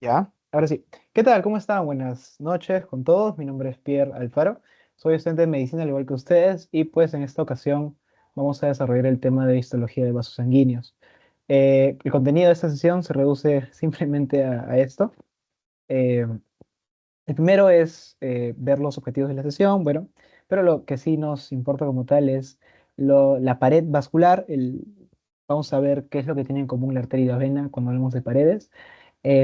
Ya, ahora sí. ¿Qué tal? ¿Cómo están? Buenas noches con todos. Mi nombre es Pierre Alfaro. Soy estudiante de medicina al igual que ustedes y pues en esta ocasión vamos a desarrollar el tema de histología de vasos sanguíneos. El contenido de esta sesión se reduce simplemente a esto. Eh, el primero es ver los objetivos de la sesión, bueno, pero lo que sí nos importa como tal es la pared vascular. Vamos a ver qué es lo que tienen en común la arteria y la vena cuando hablamos de paredes.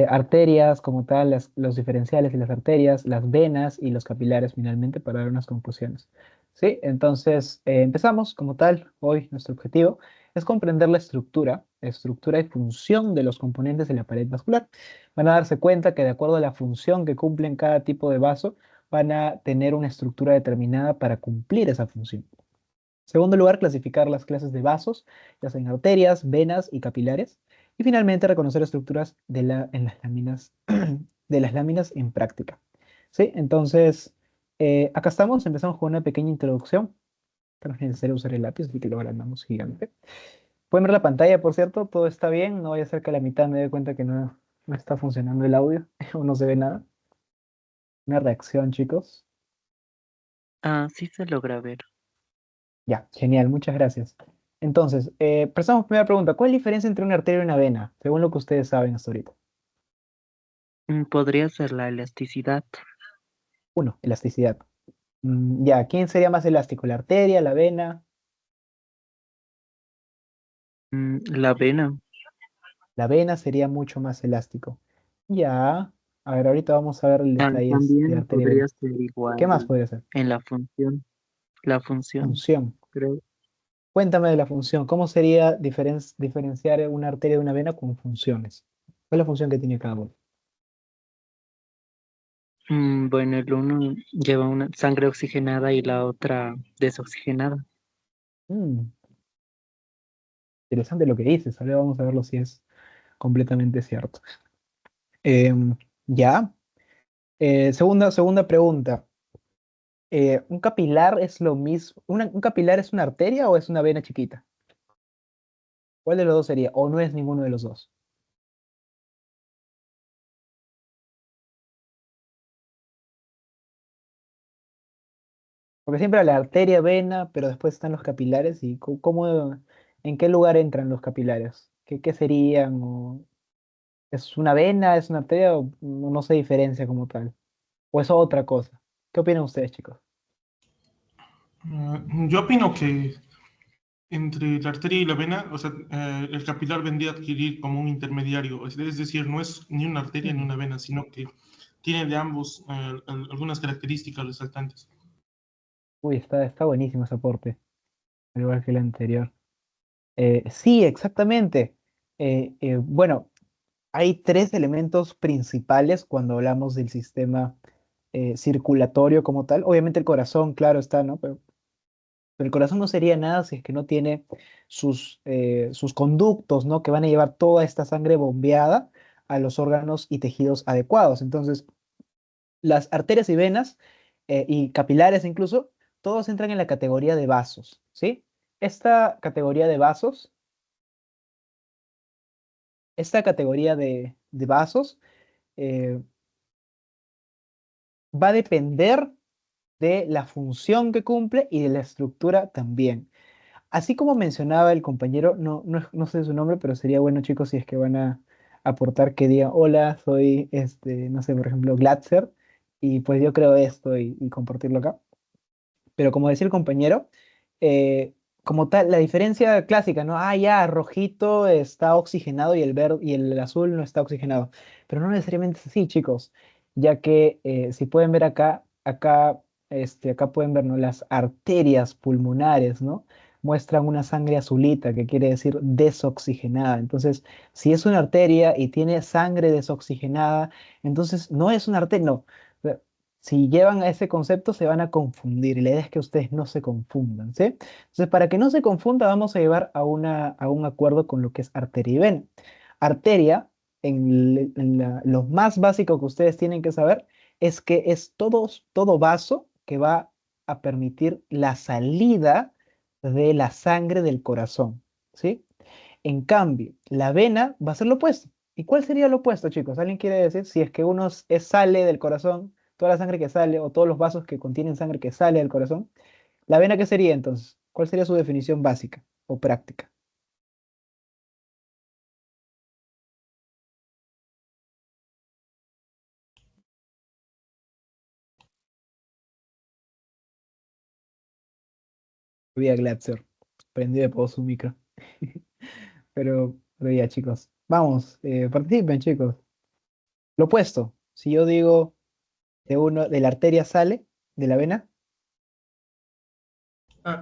Arterias como tal, los diferenciales de las arterias, las venas y los capilares finalmente para dar unas conclusiones. ¿Sí? Entonces, empezamos como tal. Hoy nuestro objetivo es comprender la estructura y función de los componentes de la pared vascular. Van a darse cuenta que de acuerdo a la función que cumplen cada tipo de vaso, van a tener una estructura determinada para cumplir esa función. Segundo lugar, clasificar las clases de vasos, ya sean arterias, venas y capilares. Y finalmente, reconocer estructuras en las láminas, de las láminas en práctica. ¿Sí? Entonces, acá estamos, empezamos con una pequeña introducción. No es necesario usar el lápiz, así que lo agrandamos gigante. Pueden ver la pantalla, por cierto, todo está bien. No vaya a ser que a la mitad me dé cuenta que no está funcionando el audio o no se ve nada. Una reacción, chicos. Ah, sí se logra ver. Ya, genial, muchas gracias. Entonces, empezamos primera pregunta. ¿Cuál es la diferencia entre una arteria y una vena? Según lo que ustedes saben hasta ahorita. Podría ser la elasticidad. Uno, elasticidad. Ya, ¿quién sería más elástico? ¿La arteria, la vena? La vena. La vena sería mucho más elástico. Ya, a ver, ahorita vamos a ver el detalles de También arteria y podría vena. ser ¿Qué más igual puede ser? en la función. La función, Función. creo. Cuéntame de la función. ¿Cómo sería diferenciar una arteria de una vena con funciones? ¿Cuál es la función que tiene cada uno? Bueno, el uno lleva una sangre oxigenada y la otra desoxigenada. Mm, interesante lo que dices. Ahora vamos a verlo si es completamente cierto. Em, ya. Segunda pregunta. ¿Un capilar es lo mismo? ¿Un capilar es una arteria o es una vena chiquita? ¿Cuál de los dos sería? ¿O no es ninguno de los dos? Porque siempre la arteria, vena, pero después están los capilares y ¿en qué lugar entran los capilares? ¿Qué serían? ¿Es una vena? ¿Es una arteria? ¿O no se diferencia como tal? ¿O es otra cosa? ¿Qué opinan ustedes, chicos? Yo opino que entre la arteria y la vena, o sea, el capilar vendría a adquirir como un intermediario, es decir, no es ni una arteria ni Mm. una vena, sino que tiene de ambos algunas características resaltantes. Uy, está buenísimo ese aporte, al igual que el anterior. Sí, exactamente. Bueno, hay tres elementos principales cuando hablamos del sistema circulatorio como tal. Obviamente el corazón, claro está, ¿no? Pero el corazón no sería nada si es que no tiene sus conductos, ¿no? Que van a llevar toda esta sangre bombeada a los órganos y tejidos adecuados. Entonces, las arterias y venas y capilares incluso, todos entran en la categoría de vasos, ¿sí? Esta categoría de vasos, esta categoría de vasos eh, va a depender de la función que cumple y de la estructura también. Así como mencionaba el compañero, no sé su nombre, pero sería bueno, chicos, si es que van a aportar que digan, hola, soy, no sé, por ejemplo, Glatzer, y pues yo creo esto y compartirlo acá. Pero como decía el compañero, eh, como tal, la diferencia clásica, ¿no? Ah, ya, rojito está oxigenado y el verde y el azul no está oxigenado. Pero no necesariamente es así, chicos, ya que si pueden ver acá pueden ver, ¿no? Las arterias pulmonares, ¿no? Muestran una sangre azulita, que quiere decir desoxigenada. Entonces, si es una arteria y tiene sangre desoxigenada, entonces no es una arteria, no. Si llevan a ese concepto se van a confundir y la idea es que ustedes no se confundan, ¿sí? Entonces, para que no se confunda, vamos a llevar a un acuerdo con lo que es arteria y vena. Arteria, lo más básico que ustedes tienen que saber es que es todo vaso que va a permitir la salida de la sangre del corazón, ¿sí? En cambio, la vena va a ser lo opuesto ¿Y cuál sería lo opuesto, chicos? ¿Alguien quiere decir si es que sale del corazón, toda la sangre que sale, o todos los vasos que contienen sangre que sale del corazón? ¿La vena qué sería entonces? ¿Cuál sería su definición básica o práctica? Vía Glatzer. Prendió de por su micro. Pero ya, chicos. Vamos, participen, chicos. Lo opuesto. Si yo digo de la arteria sale, de la vena,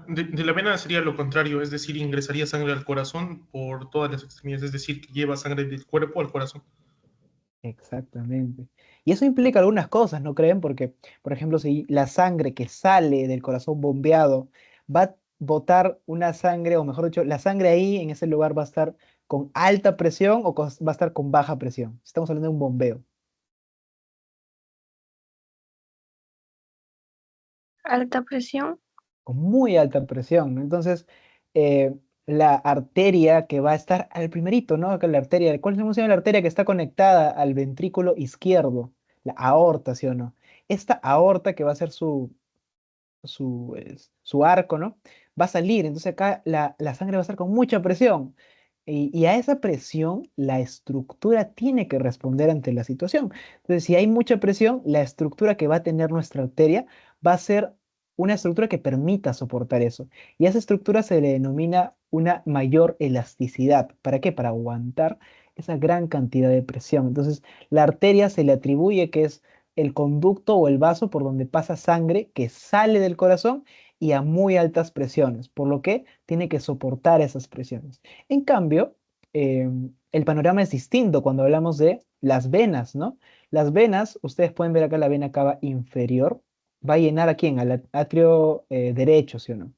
De la vena sería lo contrario, es decir, ingresaría sangre al corazón por todas las extremidades, es decir, que lleva sangre del cuerpo al corazón. exactamente. Y eso implica algunas cosas, ¿no creen? Porque, por ejemplo, si la sangre que sale del corazón bombeado va a botar una sangre, o mejor dicho, la sangre ahí en ese lugar va a estar con alta presión o va a estar con baja presión. Estamos hablando de un bombeo. Alta presión. Con muy alta presión, ¿no? Entonces, eh, la arteria que va a estar al primerito, ¿no? Que la arteria, ¿cuál se llama la arteria que está conectada al ventrículo izquierdo? La aorta, ¿sí o no? Esta aorta que va a ser su arco, ¿no? Va a salir, entonces acá la sangre va a estar con mucha presión. Y a esa presión la estructura tiene que responder ante la situación. Entonces, si hay mucha presión, la estructura que va a tener nuestra arteria va a ser una estructura que permita soportar eso. Y a esa estructura se le denomina una mayor elasticidad. ¿Para qué? Para aguantar esa gran cantidad de presión. Entonces, la arteria se le atribuye que es el conducto o el vaso por donde pasa sangre que sale del corazón y a muy altas presiones, por lo que tiene que soportar esas presiones. En cambio, el panorama es distinto cuando hablamos de las venas, ¿no? Las venas, ustedes pueden ver acá la vena cava inferior, va a llenar a quién, al atrio derecho, ¿sí o no?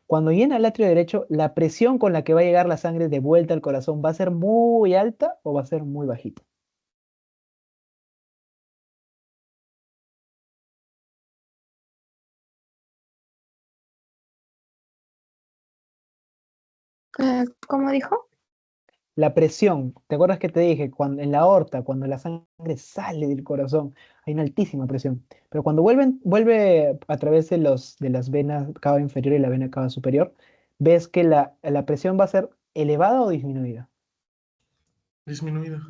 Cuando llena el atrio derecho, la presión con la que va a llegar la sangre de vuelta al corazón va a ser muy alta o va a ser muy bajita. ¿Cómo dijo? La presión, ¿te acuerdas que te dije? Cuando, en la aorta, cuando la sangre sale del corazón, hay una altísima presión. Pero cuando vuelve a través de las venas cava inferior y la vena cava superior, ves que la presión va a ser elevada o disminuida. Disminuida.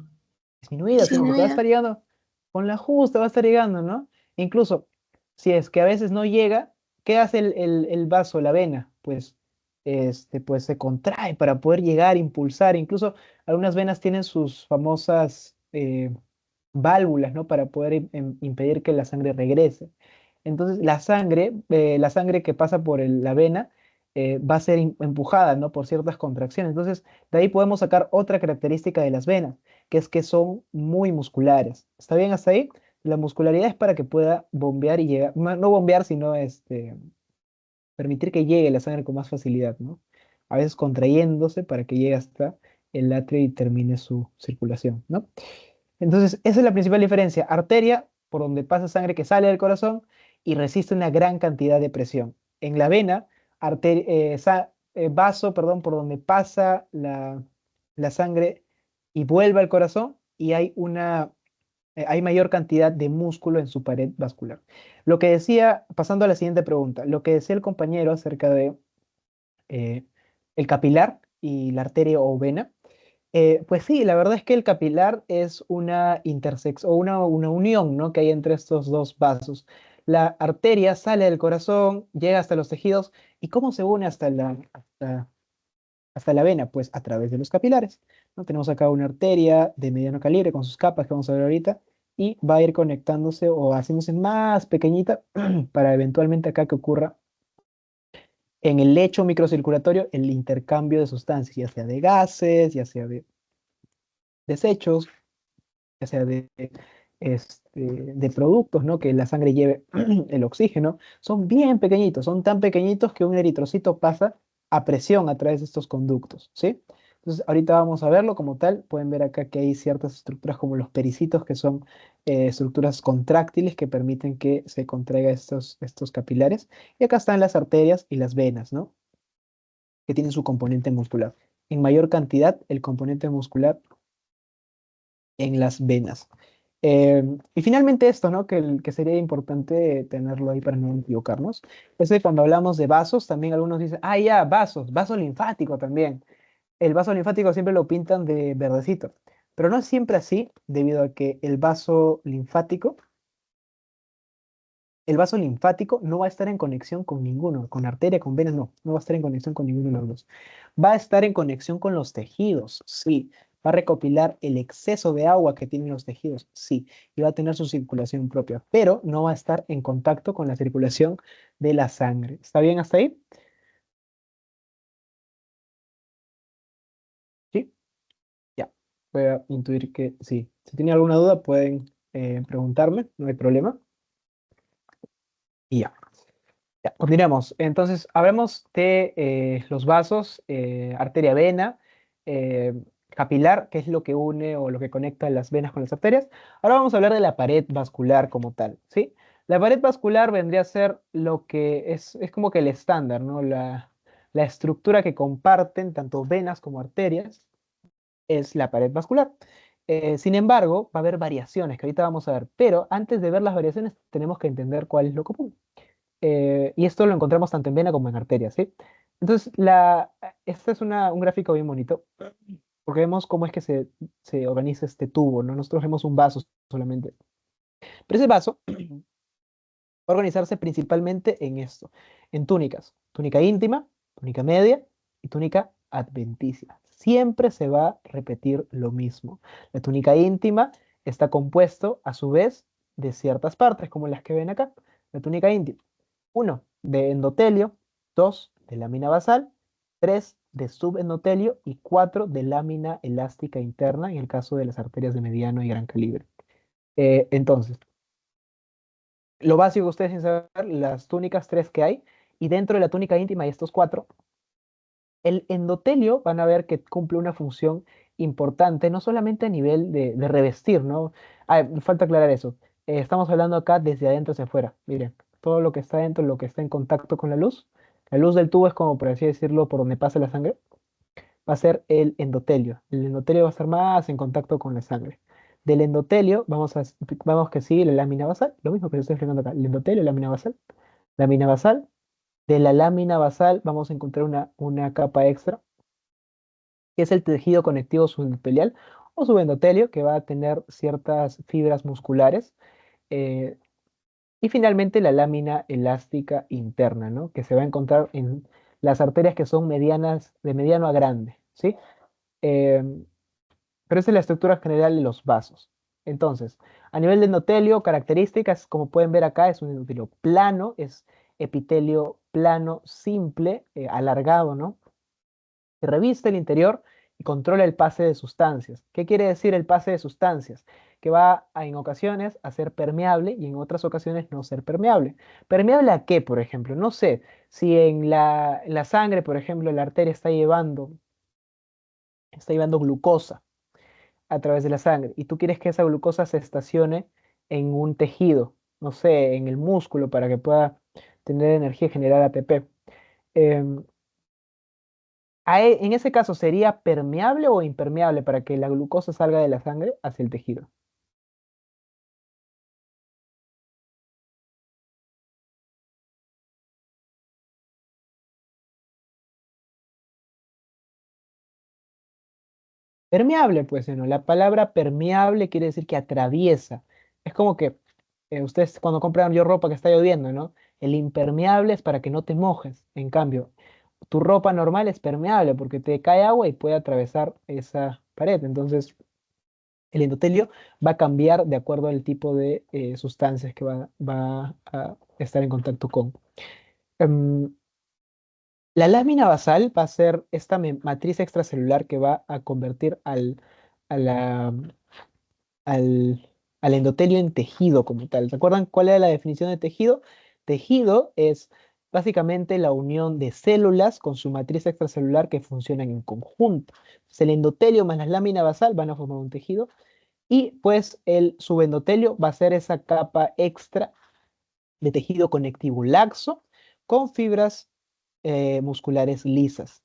Disminuida, sí, porque va a Disminuida. estar llegando con la justa, va a estar llegando, ¿no? Incluso si es que a veces no llega, ¿qué hace el vaso, la vena? Pues se contrae para poder llegar, impulsar. Incluso algunas venas tienen sus famosas válvulas, ¿no? Para poder impedir que la sangre regrese. Entonces, la sangre que pasa por la vena va a ser empujada, ¿no? Por ciertas contracciones. Entonces, de ahí podemos sacar otra característica de las venas, que es que son muy musculares. ¿Está bien hasta ahí? La muscularidad es para que pueda bombear y llegar, no bombear, sino permitir que llegue la sangre con más facilidad, ¿no? A veces contrayéndose para que llegue hasta el atrio y termine su circulación, ¿no? Entonces, esa es la principal diferencia. Arteria, por donde pasa sangre que sale del corazón y resiste una gran cantidad de presión. En la vena, vaso, perdón, por donde pasa la sangre y vuelve al corazón y hay mayor cantidad de músculo en su pared vascular. Lo que decía, pasando a la siguiente pregunta, lo que decía el compañero acerca de eh, el capilar y la arteria o vena, pues sí, la verdad es que el capilar es una intersección o una unión, ¿no? Que hay entre estos dos vasos. La arteria sale del corazón, llega hasta los tejidos. ¿Y cómo se une hasta la vena? Pues a través de los capilares, ¿no? Tenemos acá una arteria de mediano calibre con sus capas que vamos a ver ahorita y va a ir conectándose o haciéndose más pequeñita para eventualmente acá que ocurra en el lecho microcirculatorio el intercambio de sustancias, ya sea de gases, ya sea de desechos, ya sea de productos, ¿no? Que la sangre lleve el oxígeno, son bien pequeñitos, son tan pequeñitos que un eritrocito pasa a presión a través de estos conductos, ¿sí? Entonces, ahorita vamos a verlo como tal. Pueden ver acá que hay ciertas estructuras como los pericitos, que son estructuras contráctiles que permiten que se contraiga estos capilares. Y acá están las arterias y las venas, ¿no? Que tienen su componente muscular. En mayor cantidad, el componente muscular en las venas. Y finalmente esto, ¿no? Que sería importante tenerlo ahí para no equivocarnos. Es que cuando hablamos de vasos, también algunos dicen, ah, ya, vasos, vaso linfático también. El vaso linfático siempre lo pintan de verdecito, pero no es siempre así, debido a que el vaso linfático no va a estar en conexión con ninguno, con arteria, con vena, no va a estar en conexión con ninguno de los dos. Va a estar en conexión con los tejidos, sí. Va a recopilar el exceso de agua que tienen los tejidos, sí. Y va a tener su circulación propia, pero no va a estar en contacto con la circulación de la sangre. ¿Está bien hasta ahí? Sí, ya. Voy a intuir que sí. Si tienen alguna duda pueden preguntarme, no hay problema. Y ya. Ya, continuemos. Entonces, hablamos de los vasos, arteria-vena, eh, capilar, que es lo que une o lo que conecta las venas con las arterias. Ahora vamos a hablar de la pared vascular como tal, ¿sí? La pared vascular vendría a ser lo que es como que el estándar, ¿no? La estructura que comparten tanto venas como arterias es la pared vascular. Sin embargo, va a haber variaciones que ahorita vamos a ver, pero antes de ver las variaciones tenemos que entender cuál es lo común. Y esto lo encontramos tanto en vena como en arteria, ¿sí? Entonces, este es un gráfico bien bonito, porque vemos cómo es que se organiza este tubo, ¿no? Nosotros vemos un vaso solamente. Pero ese vaso va a organizarse principalmente en esto, en túnicas. Túnica íntima, túnica media y túnica adventicia. Siempre se va a repetir lo mismo. La túnica íntima está compuesto, a su vez, de ciertas partes, como las que ven acá. La túnica íntima. Uno, de endotelio, 2, de lámina basal, 3, de subendotelio y 4, de lámina elástica interna en el caso de las arterias de mediano y gran calibre. Entonces, lo básico que ustedes tienen que saber, las túnicas 3 que hay, y dentro de la túnica íntima hay estos 4. El endotelio van a ver que cumple una función importante, no solamente a nivel de revestir, ¿no? Ah, me falta aclarar eso. Estamos hablando acá desde adentro hacia afuera. Miren, todo lo que está dentro, lo que está en contacto con la luz. La luz del tubo es como, por así decirlo, por donde pasa la sangre. Va a ser el endotelio. El endotelio va a estar más en contacto con la sangre. Del endotelio, vamos que sigue la lámina basal, lo mismo que estoy explicando acá. El endotelio, lámina basal. Lámina basal. De la lámina basal vamos a encontrar una capa extra que es el tejido conectivo subendotelial o subendotelio, que va a tener ciertas fibras musculares. eh, y finalmente la lámina elástica interna, ¿no? Que se va a encontrar en las arterias que son medianas, de mediano a grande, ¿sí? Eh, pero esa es la estructura general de los vasos. Entonces, a nivel de endotelio, características, como pueden ver acá, es un endotelio plano, es epitelio plano, simple, alargado, ¿no? Que reviste el interior y controla el pase de sustancias. ¿Qué quiere decir el pase de sustancias? Que va en ocasiones a ser permeable y en otras ocasiones no ser permeable. ¿Permeable a qué, por ejemplo? No sé, si en la sangre, por ejemplo, la arteria está llevando glucosa a través de la sangre y tú quieres que esa glucosa se estacione en un tejido, no sé, en el músculo para que pueda tener energía y generar ATP. Em, en ese caso, ¿sería permeable o impermeable para que la glucosa salga de la sangre hacia el tejido? Permeable, pues, ¿no? La palabra permeable quiere decir que atraviesa. Es como que ustedes cuando compran yo ropa que está lloviendo, ¿no? El impermeable es para que no te mojes. En cambio, tu ropa normal es permeable porque te cae agua y puede atravesar esa pared. Entonces, el endotelio va a cambiar de acuerdo al tipo de sustancias que va a estar en contacto con. Em, La lámina basal va a ser esta matriz extracelular que va a convertir a la- al, al endotelio en tejido como tal. ¿Se acuerdan cuál era la definición de tejido? Tejido es básicamente la unión de células con su matriz extracelular que funcionan en conjunto. Entonces, el endotelio más la lámina basal van a formar un tejido y pues el subendotelio va a ser esa capa extra de tejido conectivo laxo con fibras musculares lisas.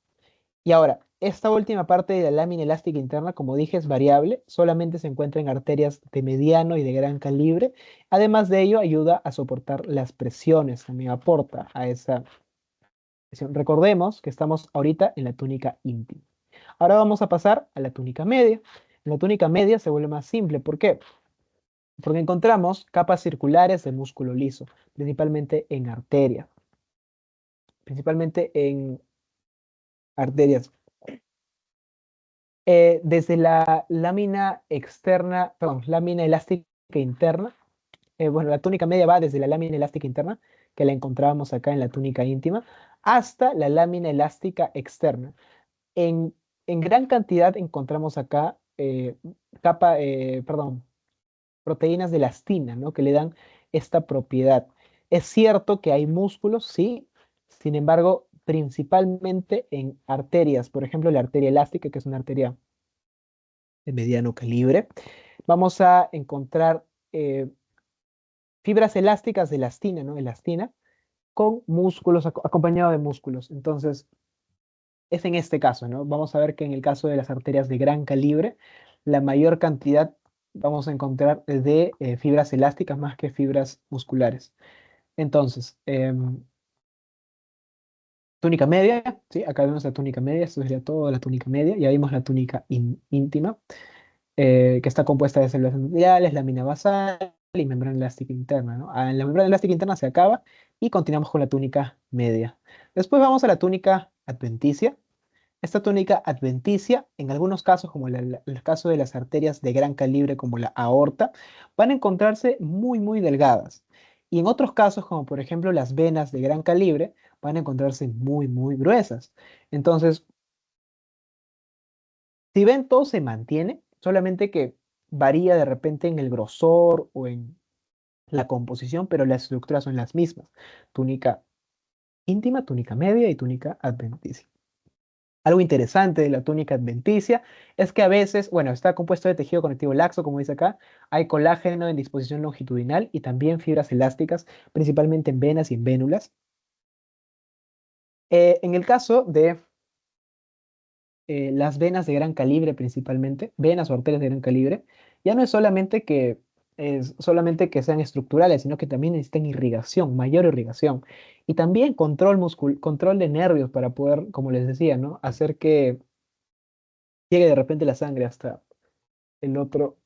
Y ahora, esta última parte de la lámina elástica interna, como dije, es variable, solamente se encuentra en arterias de mediano y de gran calibre. Además de ello, ayuda a soportar las presiones, también aporta a esa presión. Recordemos que estamos ahorita en la túnica íntima. Ahora vamos a pasar a la túnica media. En la túnica media se vuelve más simple. ¿Por qué? Porque encontramos capas circulares de músculo liso, principalmente en arterias. Principalmente en arterias. Desde la lámina externa, perdón, lámina elástica interna, bueno, la túnica media va desde la lámina elástica interna, que la encontrábamos acá en la túnica íntima, hasta la lámina elástica externa. En, en gran cantidad encontramos acá perdón, proteínas de elastina, ¿no? Que le dan esta propiedad. Es cierto que hay músculos, sí, sin embargo, principalmente en arterias, por ejemplo, la arteria elástica, que es una arteria de mediano calibre, vamos a encontrar fibras elásticas de elastina, ¿no? Elastina, con músculos, acompañado de músculos. Entonces, es en este caso, ¿no? Vamos a ver que en el caso de las arterias de gran calibre, la mayor cantidad vamos a encontrar de fibras elásticas más que fibras musculares. Entonces, túnica media, ¿sí? Acá vemos la túnica media, esto sería toda la túnica media, ya vimos la túnica íntima, que está compuesta de células endoteliales, lámina basal y membrana elástica interna, ¿no? En la membrana elástica interna se acaba y continuamos con la túnica media. Después vamos a la túnica adventicia. Esta túnica adventicia, en algunos casos, como el caso de las arterias de gran calibre, como la aorta, van a encontrarse muy, muy delgadas. Y en otros casos, como por ejemplo las venas de gran calibre, van a encontrarse muy, muy gruesas. Entonces, si ven, todo se mantiene, solamente que varía de repente en el grosor o en la composición, pero las estructuras son las mismas. Túnica íntima, túnica media y túnica adventicia. Algo interesante de la túnica adventicia es que a veces, bueno, está compuesto de tejido conectivo laxo, como dice acá, hay colágeno en disposición longitudinal y también fibras elásticas, principalmente en venas y en vénulas. En el caso de las venas de gran calibre principalmente, venas o arterias de gran calibre, ya no es solamente que sean estructurales, sino que también necesitan irrigación, mayor irrigación. Y también control de nervios para poder, como les decía, ¿no? Hacer que llegue de repente la sangre hasta el otro,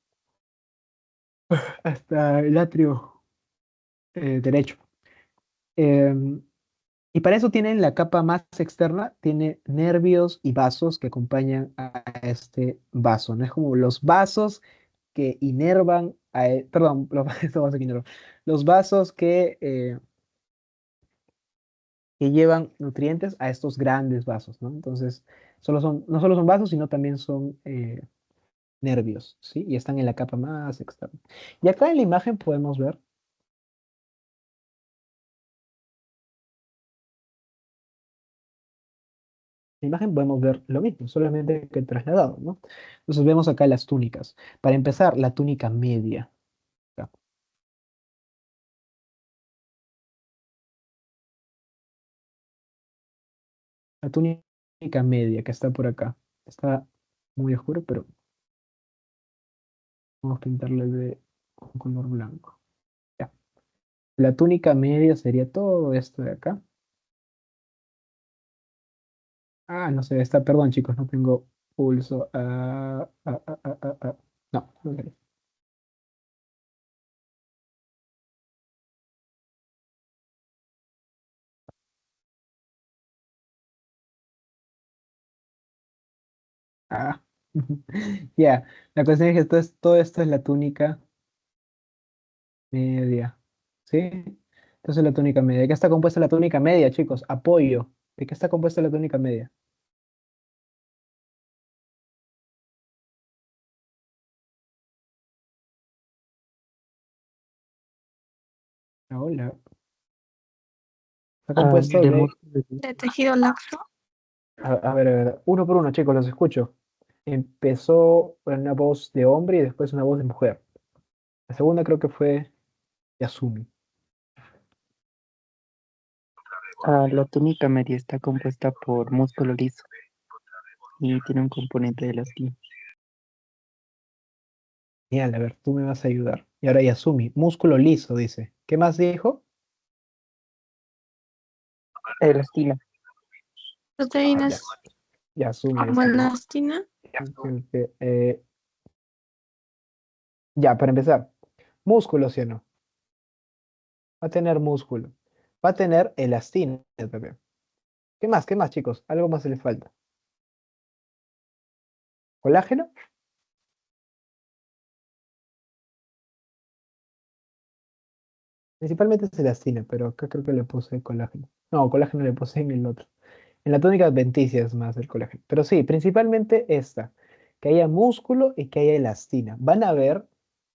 hasta el atrio derecho. Em, y para eso tienen la capa más externa, tiene nervios y vasos que acompañan a este vaso, ¿no? Es como los vasos que inervan, perdón, estos vasos que inervan, los vasos que llevan nutrientes a estos grandes vasos, ¿no? Entonces, no solo son vasos, sino también son nervios, ¿sí? Y están en la capa más externa. Y acá en la imagen podemos ver, la imagen podemos ver lo mismo, solamente que trasladado, ¿no? Entonces vemos acá las túnicas. Para empezar, la túnica media. Acá. La túnica media que está por acá. Está muy oscuro, pero vamos a pintarle de un color blanco. Ya. La túnica media sería todo esto de acá. Ah, no sé, está, perdón chicos, no tengo pulso. No, no sé. Ah, ya. La cuestión es que todo esto es la túnica media. ¿Sí? Entonces la túnica media. ¿De qué está compuesta la túnica media, chicos? Apoyo. ¿De qué está compuesta la túnica media? Hola. Está compuesto De de... músculos. De tejido laxo. A ver, uno por uno, chicos, los escucho. Empezó con una voz de hombre y después una voz de mujer. La segunda creo que fue Yasumi. La túnica media está compuesta por músculo liso. y tiene un componente de elastina. Genial, a ver, tú me vas a ayudar. Y ahora Yasumi, músculo liso, dice. ¿Qué más dijo? Elastina. Ah, Proteínas Yasumi como es el elastina. que, ya, para empezar, músculo, ¿sí o no? Va a tener músculo. Va a tener elastina también. ¿Qué más? ¿Qué más, chicos? Algo más le falta. ¿Colágeno? Principalmente es elastina, pero acá creo que le puse colágeno. No, colágeno le puse en el otro. En la tónica adventicia es más el colágeno. Pero sí, principalmente esta, que haya músculo y que haya elastina. Van a ver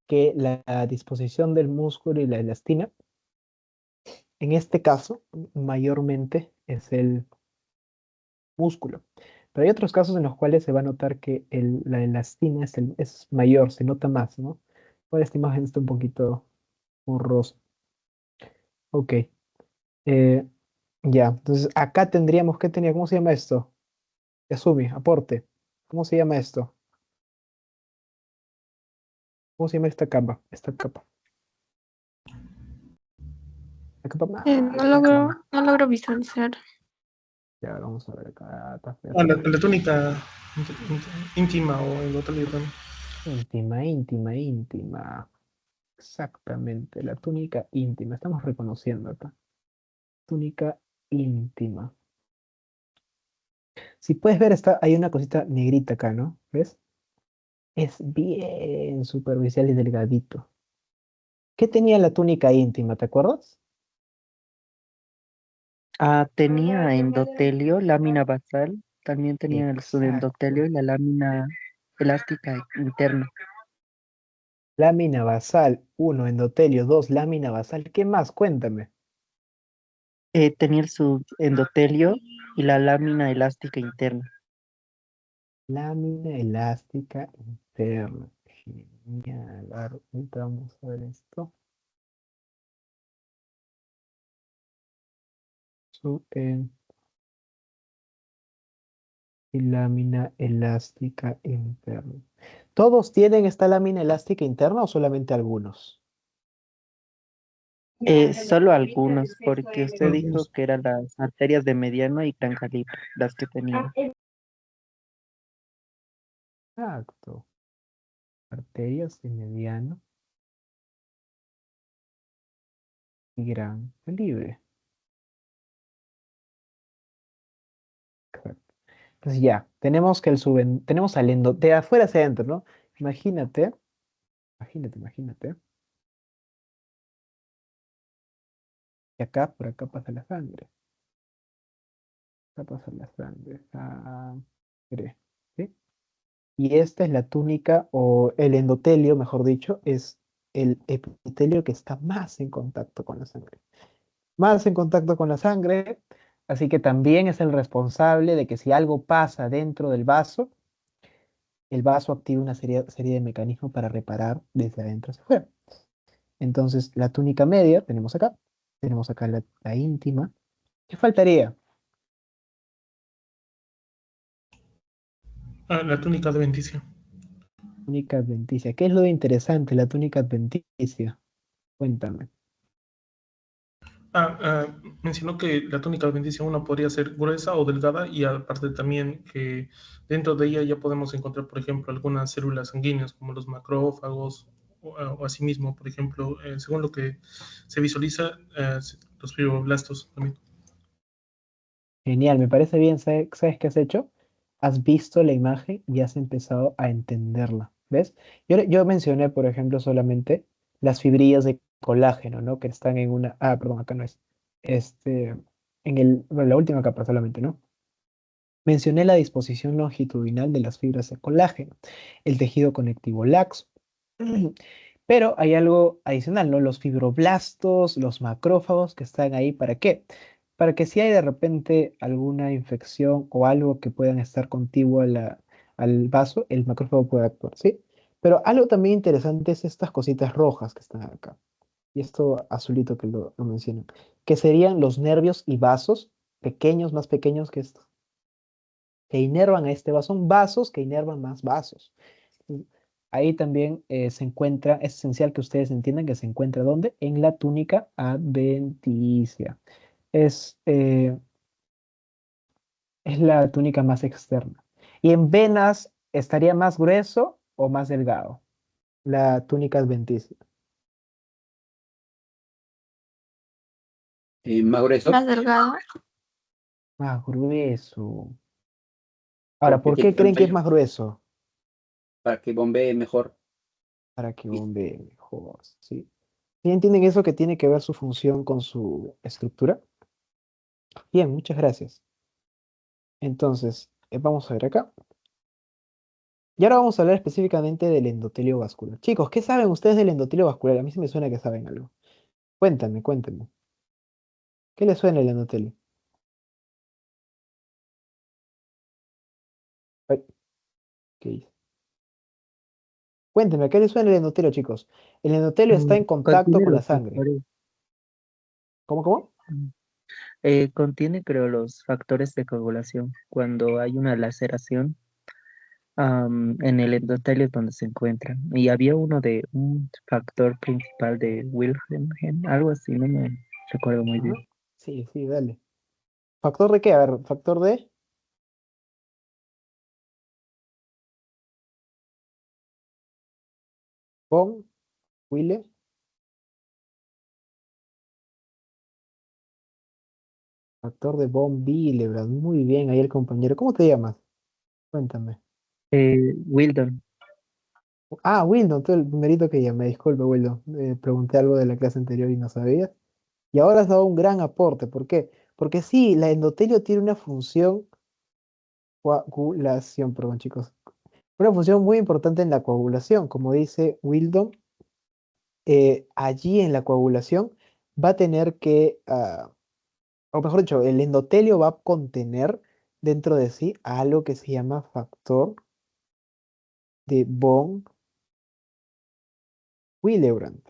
que la disposición del músculo y la elastina, en este caso, mayormente es el músculo. Pero hay otros casos en los cuales se va a notar que la elastina es mayor, se nota más, ¿no? Ahora esta imagen está un poquito borrosa. Ok. eh, ya, entonces acá tendríamos que tener, ¿cómo se llama esto? Yasumi, aporte. ¿Cómo se llama esto? ¿Cómo se llama esta capa? Esta capa. La capa No más logro, grande. no logro visualizar. Ya, vamos a ver acá. Está fea, Ah, está la túnica íntima o endotelio también. íntima, íntima, íntima. Exactamente, la túnica íntima. Estamos reconociendo acá. Túnica íntima. Si puedes ver, hay una cosita negrita acá, ¿no? ¿Ves? Es bien superficial y delgadito. ¿Qué tenía la túnica íntima? ¿Te acuerdas? Tenía endotelio, lámina basal, también tenía el Exacto. subendotelio y la lámina elástica interna. Lámina basal, uno, endotelio, 2, lámina basal. ¿Qué más? Cuéntame. Tenía el subendotelio y la lámina elástica interna. Lámina elástica interna. Genial. Ahorita vamos a ver esto. Su, y lámina elástica interna. ¿Todos tienen esta lámina elástica interna o solamente algunos? Solo algunos, porque usted dijo Algunos. que eran las arterias de mediano y gran calibre, las que tenían. Exacto. Arterias de mediano y gran calibre. Exacto. Entonces ya, tenemos que tenemos al de afuera hacia adentro, ¿no? Imagínate, imagínate, que acá, por acá pasa la sangre. Acá pasa la sangre. ¿Sí? Y esta es la túnica o el endotelio, mejor dicho, es el epitelio que está más en contacto con la sangre. Más en contacto con la sangre, así que también es el responsable de que si algo pasa dentro del vaso, el vaso activa una serie de mecanismos para reparar desde adentro hacia afuera. Entonces, la túnica media tenemos acá la íntima. ¿Qué faltaría? Ah, la túnica adventicia. Túnica adventicia. ¿Qué es lo interesante la túnica adventicia? Cuéntame. Mencionó que la túnica adventicia una podría ser gruesa o delgada y aparte también que dentro de ella ya podemos encontrar, por ejemplo, algunas células sanguíneas como los macrófagos o asimismo, por ejemplo, según lo que se visualiza, los fibroblastos también. Genial, me parece bien. ¿Sabes qué has hecho? Has visto la imagen y has empezado a entenderla. ¿Ves? Yo mencioné, por ejemplo, solamente las fibrillas de colágeno, ¿no? Que están en una. Ah, perdón, acá no es. Bueno, la última capa solamente, ¿no? Mencioné la disposición longitudinal de las fibras de colágeno, el tejido conectivo laxo. Pero hay algo adicional, ¿no? Los fibroblastos, los macrófagos que están ahí, ¿para qué? Para que si hay de repente alguna infección o algo que puedan estar contiguo al vaso, el macrófago puede actuar, ¿sí? Pero algo también interesante es estas cositas rojas que están acá. Y esto azulito que lo mencionan, que serían los nervios y vasos pequeños, más pequeños que estos. que inervan a este vaso, son vasos que inervan más vasos. Ahí también se encuentra, es esencial que ustedes entiendan que se encuentra ¿dónde? En la túnica adventicia. Es, eh, es la túnica más externa. Y en venas, ¿estaría más grueso o más delgado? La túnica adventicia. Más grueso, Más delgado. Más grueso. Ahora, porque ¿por tiene qué creen que es pantalla más grueso? para que bombee mejor. Para que bombee mejor, ¿sí? ¿Sí entienden eso que tiene que ver su función con su estructura? Bien, muchas gracias. Entonces, vamos a ver acá. Y ahora vamos a hablar específicamente del endotelio vascular. Chicos, ¿qué saben ustedes del endotelio vascular? A mí sí me suena que saben algo. Cuéntame, cuéntenme. ¿Qué les suena el endotelio? Ay, ¿qué hice? Cuéntenme, ¿qué les suena el endotelio, chicos? El endotelio está en contacto Contiene con la los sangre. factores. ¿Cómo, cómo? Contiene, creo, los factores de coagulación. Cuando hay una laceración, en el endotelio es donde se encuentran. Y había uno de un factor principal de Wilhelm, algo así, no me recuerdo muy Ajá. bien. Sí, sí, dale. ¿Factor de qué? A ver, factor de von Wille. Factor de von Willebrand. Muy bien, ahí el compañero. ¿Cómo te llamas? Cuéntame. Wildon, Ah, Wildon, tú el primerito que llamé. Disculpe, Wildon. Pregunté algo de la clase anterior y no sabía. Y ahora has dado un gran aporte. ¿Por qué? Porque sí, la endotelio tiene una función, coagulación, perdón, chicos. Una función muy importante en la coagulación. Como dice Wildon, allí en la coagulación va a tener que, o mejor dicho, el endotelio va a contener dentro de sí algo que se llama factor de von Willebrand.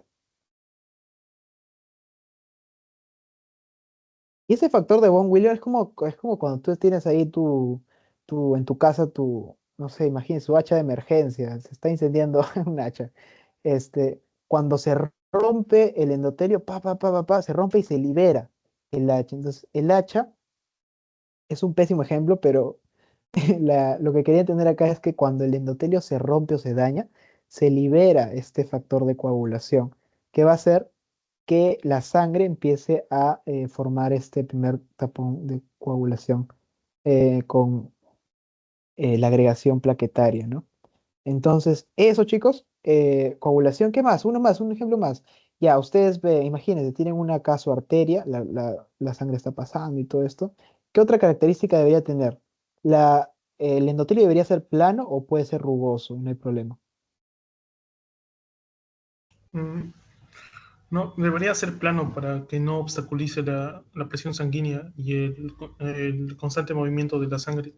Y ese factor de von Willebrand es como cuando tú tienes ahí en tu casa no sé, imagínense, su hacha de emergencia, se está incendiando un hacha. Cuando se rompe el endotelio, se rompe y se libera el hacha. Entonces, el hacha es un pésimo ejemplo, pero lo que quería entender acá es que cuando el endotelio se rompe o se daña, se libera este factor de coagulación, que va a hacer que la sangre empiece a formar este primer tapón de coagulación con la agregación plaquetaria, ¿no? Entonces, eso, chicos, coagulación, ¿qué más? Uno más, un ejemplo más. Ya, ustedes imagínense, tienen una caso arteria, la sangre está pasando y todo esto. ¿Qué otra característica debería tener? ¿El endotelio debería ser plano o puede ser rugoso? No hay problema. Mm, No, debería ser plano para que no obstaculice la presión sanguínea y el constante movimiento de la sangre.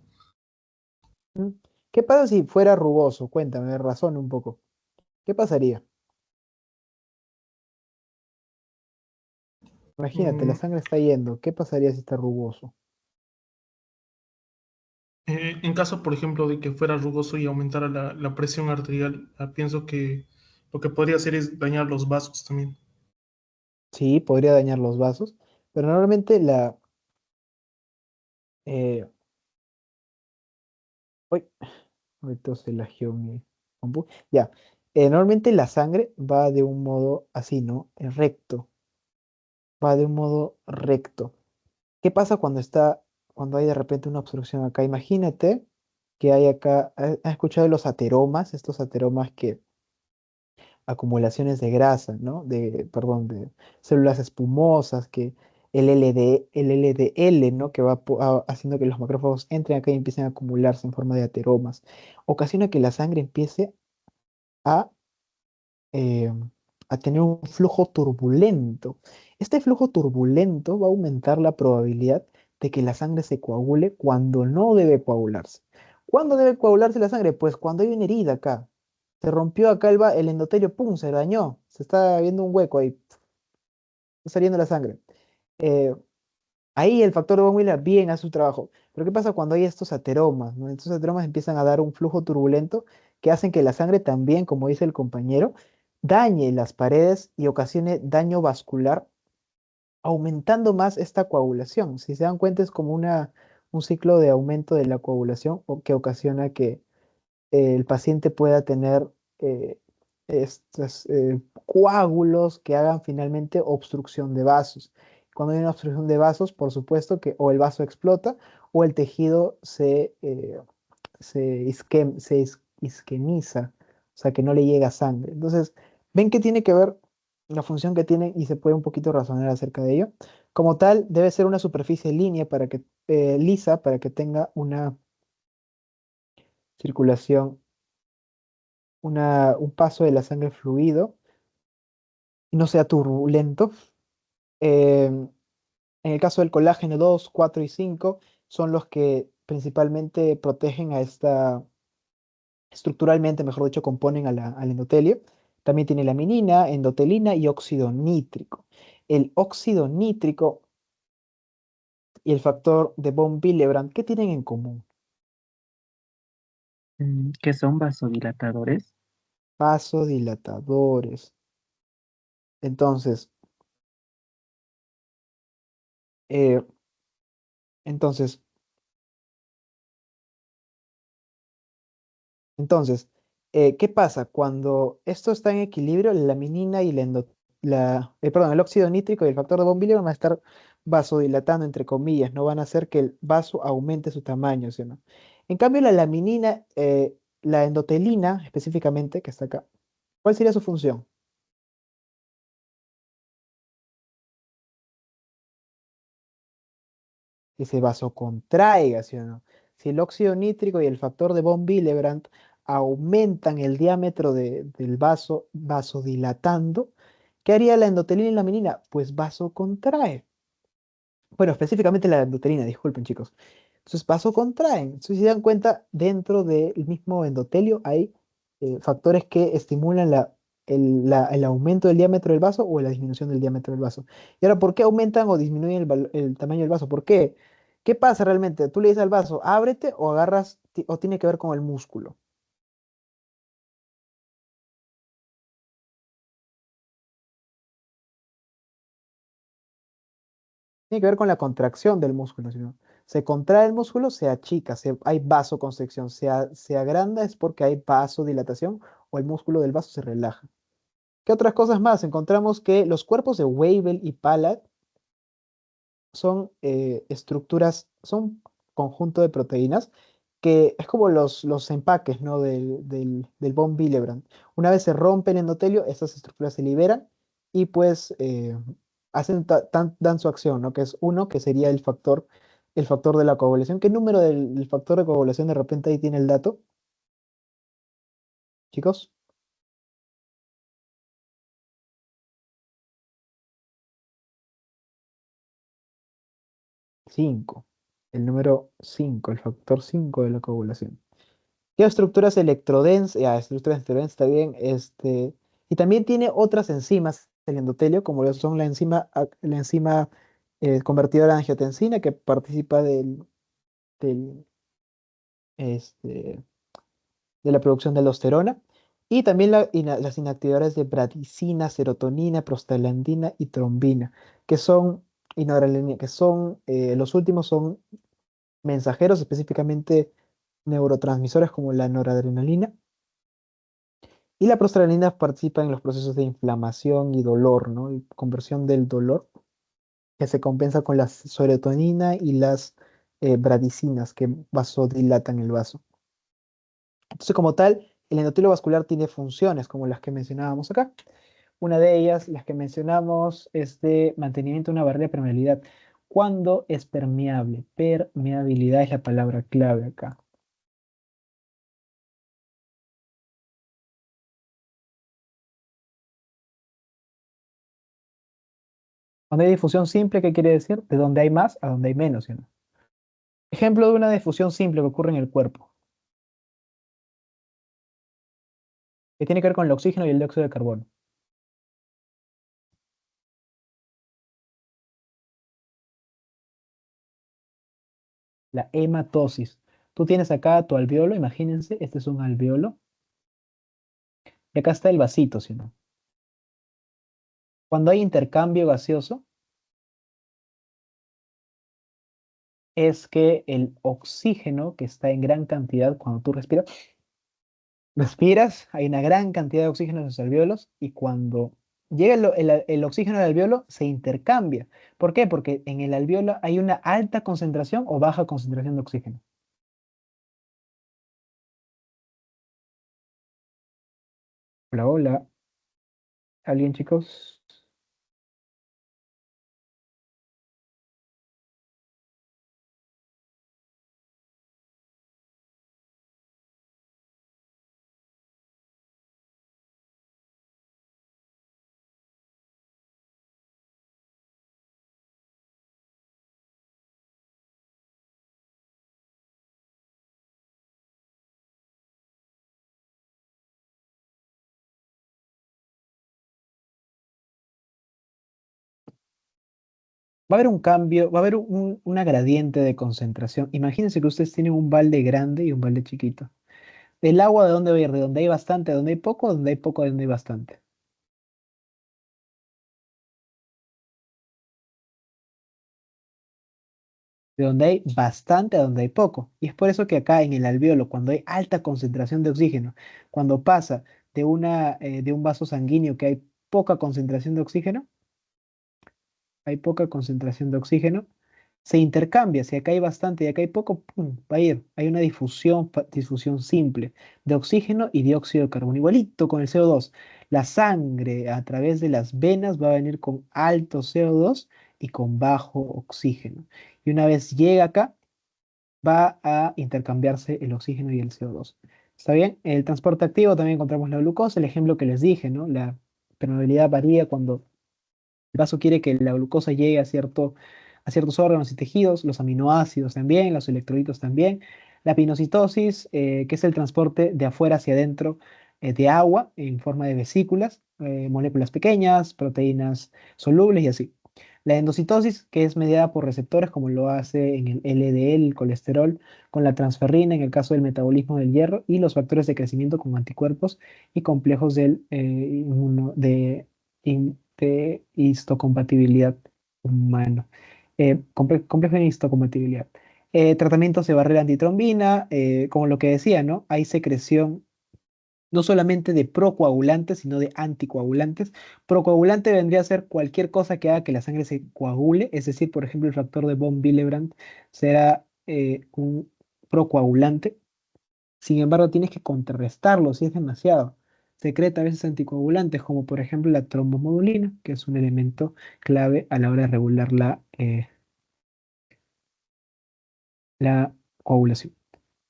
¿Mm? ¿Qué pasa si fuera rugoso? Cuéntame, razón un poco. ¿Qué pasaría? Imagínate, la Mm, sangre está yendo. ¿Qué pasaría si está rugoso? en caso, por ejemplo, de que fuera rugoso y aumentara la presión arterial, pienso que lo que podría hacer es dañar los vasos también. Sí, podría dañar los vasos, pero normalmente eh, uy, ahorita se lagió mi compu. Ya, normalmente la sangre va de un modo así, ¿no? Recto, va de un modo recto. ¿Qué pasa cuando hay de repente una obstrucción acá? Imagínate que hay acá, ¿has escuchado de los ateromas? Estos ateromas que acumulaciones de grasa, ¿no? Perdón, de células espumosas, que el LDL, ¿no? Que va haciendo que los macrófagos entren acá y empiecen a acumularse en forma de ateromas. Ocasiona que la sangre empiece a, eh, a tener un flujo turbulento. Este flujo turbulento va a aumentar la probabilidad de que la sangre se coagule cuando no debe coagularse. ¿Cuándo debe coagularse la sangre? Pues cuando hay una herida acá. Se rompió acá el endotelio, ¡pum! Se dañó. Se está viendo un hueco ahí, está saliendo la sangre. Eh, Ahí el factor de von Willebrand bien hace su trabajo. Pero ¿qué pasa cuando hay estos ateromas, ¿no? Estos ateromas empiezan a dar un flujo turbulento que hacen que la sangre también, como dice el compañero, dañe las paredes y ocasione daño vascular, aumentando más esta coagulación. Si se dan cuenta, es como un ciclo de aumento de la coagulación o que ocasiona que el paciente pueda tener eh, estos coágulos que hagan finalmente obstrucción de vasos. Cuando hay una obstrucción de vasos, por supuesto que o el vaso explota o el tejido se isquemiza, o sea que no le llega sangre. Entonces, ven que tiene que ver la función que tiene y se puede un poquito razonar acerca de ello. Como tal, debe ser una superficie lisa para que tenga una circulación, un paso de la sangre fluido y no sea turbulento. En el caso del colágeno 2, 4 y 5 son los que principalmente protegen a esta, estructuralmente, mejor dicho, componen al endotelio. También tiene laminina, endotelina y óxido nítrico. El óxido nítrico y el factor de von Willebrand, ¿qué tienen en común? Que son vasodilatadores. Vasodilatadores. Entonces, eh, entonces, Entonces, ¿qué pasa? Cuando esto está en equilibrio, la laminina y perdón, el óxido nítrico y el factor de von Willebrand van a estar vasodilatando, entre comillas, no van a hacer que el vaso aumente su tamaño, ¿sí o no? En cambio, la laminina, la endotelina específicamente, que está acá, ¿cuál sería su función? Que se vasocontraiga, ¿sí o no? Si el óxido nítrico y el factor de von Willebrand aumentan el diámetro del vaso, vasodilatando, ¿qué haría la endotelina y la laminina? Pues vasocontrae. Bueno, específicamente la endotelina, disculpen chicos. Entonces vasocontraen. Entonces, si se dan cuenta, dentro del mismo endotelio hay factores que estimulan el aumento del diámetro del vaso o la disminución del diámetro del vaso. Y ahora, ¿por qué aumentan o disminuyen el tamaño del vaso? ¿Por qué? ¿Qué pasa realmente? Tú le dices al vaso, ábrete o agarras, o tiene que ver con el músculo. Tiene que ver con la contracción del músculo. ¿Sí? ¿No? Se contrae el músculo, se achica, hay vasoconstricción. Se agranda es porque hay vasodilatación o el músculo del vaso se relaja. ¿Qué otras cosas más? Encontramos que los cuerpos de Weibull y Pallat son estructuras, son conjunto de proteínas que es como los empaques, ¿no? del von Willebrand. Una vez se rompe el endotelio, estas estructuras se liberan y pues dan su acción, ¿no? Que es uno, que sería el factor de la coagulación. ¿Qué número del factor de coagulación de repente ahí tiene el dato, chicos? 5. El número 5, el factor 5 de la coagulación. ¿Qué estructuras electrodensas? Ya, estructuras electrodensas está bien. Y también tiene otras enzimas, el endotelio, como lo son la enzima convertidora de angiotensina, que participa del, este, de la producción de aldosterona, y también las inactivadoras de bradicina, serotonina, prostaglandina y trombina, que son, y noradrenalina, que son, los últimos son mensajeros, específicamente neurotransmisores como la noradrenalina. Y la prostaglandina participa en los procesos de inflamación y dolor, ¿no? Y conversión del dolor, que se compensa con la serotonina y las bradicinas que vasodilatan el vaso. Entonces, como tal, el endotelio vascular tiene funciones como las que mencionábamos acá. Una de ellas, las que mencionamos, es de mantenimiento de una barrera de permeabilidad. ¿Cuándo es permeable? Permeabilidad es la palabra clave acá. Cuando hay difusión simple, ¿qué quiere decir? De donde hay más a donde hay menos, ¿sí o no? Ejemplo de una difusión simple que ocurre en el cuerpo, que tiene que ver con el oxígeno y el dióxido de carbono. la hematosis. Tú tienes acá tu alveolo, imagínense, este es un alveolo. Y acá está el vasito, ¿sí o no? Cuando hay intercambio gaseoso, es que el oxígeno que está en gran cantidad cuando tú respiras, hay una gran cantidad de oxígeno en los alvéolos y cuando llega el oxígeno al alvéolo se intercambia. ¿Por qué? Porque en el alvéolo hay una alta concentración o baja concentración de oxígeno. Hola, hola. ¿Alguien, chicos? Va a haber un cambio, va a haber una gradiente de concentración. Imagínense que ustedes tienen un balde grande y un balde chiquito. ¿El agua de dónde va a ir? ¿De donde hay bastante, a donde hay poco, o donde hay poco, a donde hay bastante? De donde hay bastante a donde hay poco. Y es por eso que acá en el alvéolo, cuando hay alta concentración de oxígeno, cuando pasa de un vaso sanguíneo que hay poca concentración de oxígeno, hay poca concentración de oxígeno, se intercambia. Si acá hay bastante y acá hay poco, ¡pum! Va a ir. Hay una difusión simple de oxígeno y dióxido de carbono, igualito con el CO2. La sangre a través de las venas va a venir con alto CO2 y con bajo oxígeno. Y una vez llega acá, va a intercambiarse el oxígeno y el CO2. ¿Está bien? El transporte activo también encontramos la glucosa, el ejemplo que les dije, ¿no? La permeabilidad varía cuando el vaso quiere que la glucosa llegue a ciertos órganos y tejidos, los aminoácidos también, los electrolitos también. La pinocitosis, que es el transporte de afuera hacia adentro de agua en forma de vesículas, moléculas pequeñas, proteínas solubles y así. La endocitosis, que es mediada por receptores, como lo hace en el LDL, el colesterol, con la transferrina en el caso del metabolismo del hierro, y los factores de crecimiento como anticuerpos y complejos de histocompatibilidad humano. Complejo de histocompatibilidad. Tratamientos de barrera antitrombina, como lo que decía, ¿no? Hay secreción no solamente de procoagulantes, sino de anticoagulantes. Procoagulante vendría a ser cualquier cosa que haga que la sangre se coagule, es decir, por ejemplo, el factor de von Willebrand será un procoagulante. Sin embargo, tienes que contrarrestarlo si es demasiado. Secreta a veces anticoagulantes, como por ejemplo la trombomodulina, que es un elemento clave a la hora de regular la coagulación.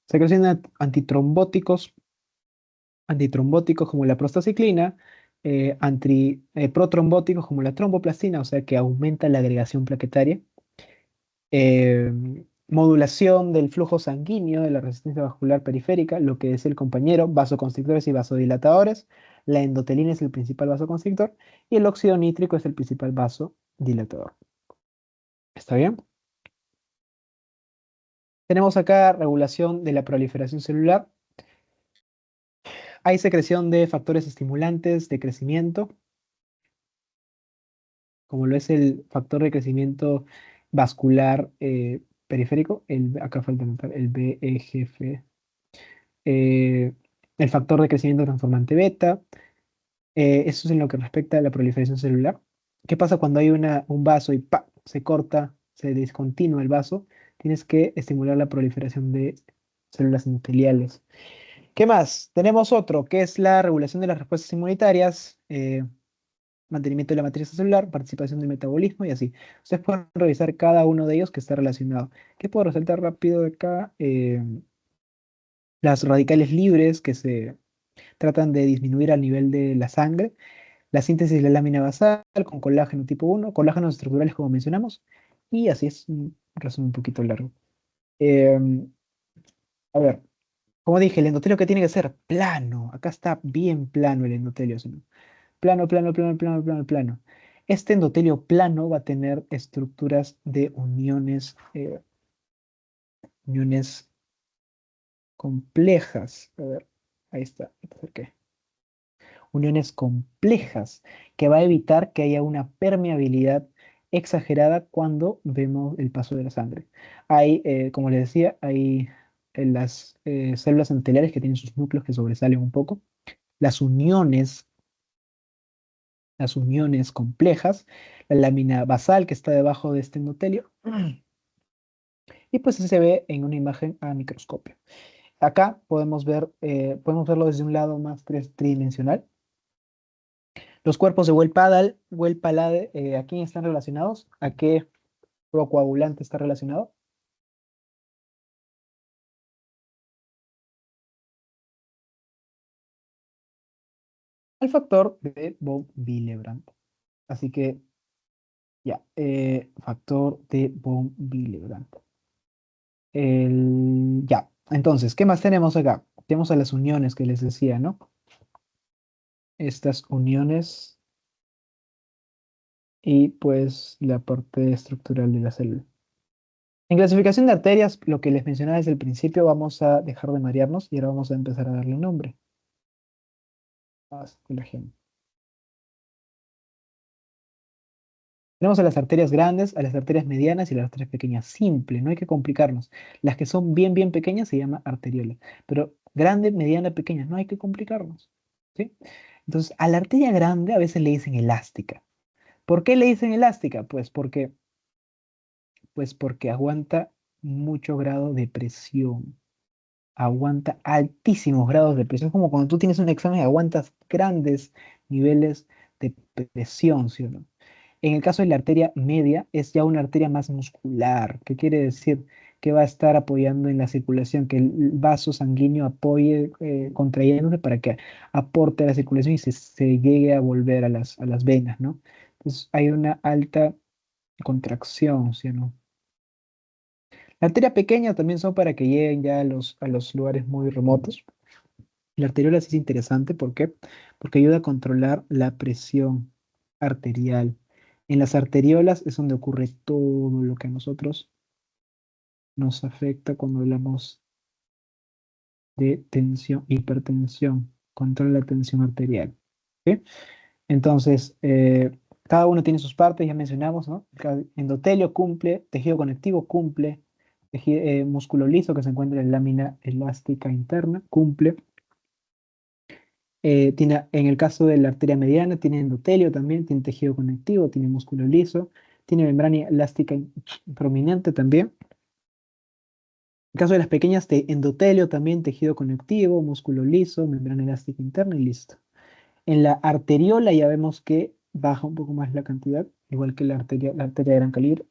Secreción de antitrombóticos como la prostaciclina, protrombóticos como la tromboplastina, o sea que aumenta la agregación plaquetaria. eh, Modulación del flujo sanguíneo de la resistencia vascular periférica, lo que decía el compañero, vasoconstrictores y vasodilatadores. La endotelina es el principal vasoconstrictor y el óxido nítrico es el principal vasodilatador. ¿Está bien? Tenemos acá regulación de la proliferación celular. Hay secreción de factores estimulantes de crecimiento, como lo es el factor de crecimiento vascular periférico, acá falta anotar el VEGF, eh, el factor de crecimiento transformante beta. Eso es en lo que respecta a la proliferación celular. ¿Qué pasa cuando hay un vaso y ¡pa! Se corta, se descontinúa el vaso? Tienes que estimular la proliferación de células endoteliales. ¿Qué más? Tenemos otro, que es la regulación de las respuestas inmunitarias, mantenimiento de la matriz celular, participación del metabolismo y así. Ustedes pueden revisar cada uno de ellos que está relacionado. ¿Qué puedo resaltar rápido de acá? Las radicales libres que se tratan de disminuir al nivel de la sangre, la síntesis de la lámina basal con colágeno tipo 1, colágenos estructurales como mencionamos, y así es un resumen un poquito largo. Em, a ver, como dije, el endotelio que tiene que ser plano. Acá está bien plano el endotelio, ¿sí? Plano, plano, plano, plano, plano, plano. Este endotelio plano va a tener estructuras de uniones uniones complejas. A ver, ahí está. ¿Me acerqué? Uniones complejas, que va a evitar que haya una permeabilidad exagerada cuando vemos el paso de la sangre. Hay, como les decía, hay las células endoteliales que tienen sus núcleos que sobresalen un poco. Las uniones, las uniones complejas, la lámina basal que está debajo de este endotelio. Y pues se ve en una imagen a microscopio. Acá podemos verlo desde un lado más tridimensional. Los cuerpos de Well-Palade, ¿a quién están relacionados? ¿A qué procoagulante está relacionado? Al factor de von Willebrand. Así que, ya, factor de von Willebrand. Ya, entonces, ¿qué más tenemos acá? Tenemos a las uniones que les decía, ¿no? Estas uniones y pues la parte estructural de la célula. En clasificación de arterias, lo que les mencionaba desde el principio, vamos a dejar de marearnos y ahora vamos a empezar a darle nombre. Vasculación. Tenemos a las arterias grandes, a las arterias medianas y a las arterias pequeñas. Simple, no hay que complicarnos. Las que son bien, bien pequeñas se llama arteriola. Pero grande, mediana, pequeña, no hay que complicarnos. ¿Sí? Entonces, a la arteria grande a veces le dicen elástica. ¿Por qué le dicen elástica? Pues porque aguanta mucho grado de presión. Aguanta altísimos grados de presión. Es como cuando tú tienes un examen y aguantas grandes niveles de presión, ¿sí o no? En el caso de la arteria media, es ya una arteria más muscular. ¿Qué quiere decir? Que va a estar apoyando en la circulación, que el vaso sanguíneo apoye, contrayéndose para que aporte a la circulación y se llegue a volver a las venas, ¿no? Entonces hay una alta contracción, ¿sí o no? La arteria pequeña también son para que lleguen ya a los lugares muy remotos. La arteriola sí es interesante, ¿por qué? Porque ayuda a controlar la presión arterial. En las arteriolas es donde ocurre todo lo que a nosotros nos afecta cuando hablamos de tensión, hipertensión, controla la tensión arterial. ¿Sí? Entonces, cada uno tiene sus partes, ya mencionamos, ¿no? Cada endotelio cumple, tejido conectivo cumple, músculo liso que se encuentra en la lámina elástica interna cumple. En el caso de la arteria mediana, tiene endotelio también, tiene tejido conectivo, tiene músculo liso, tiene membrana elástica prominente también. En el caso de las pequeñas, endotelio también, tejido conectivo, músculo liso, membrana elástica interna y listo. En la arteriola ya vemos que baja un poco más la cantidad, igual que la arteria de gran calibre.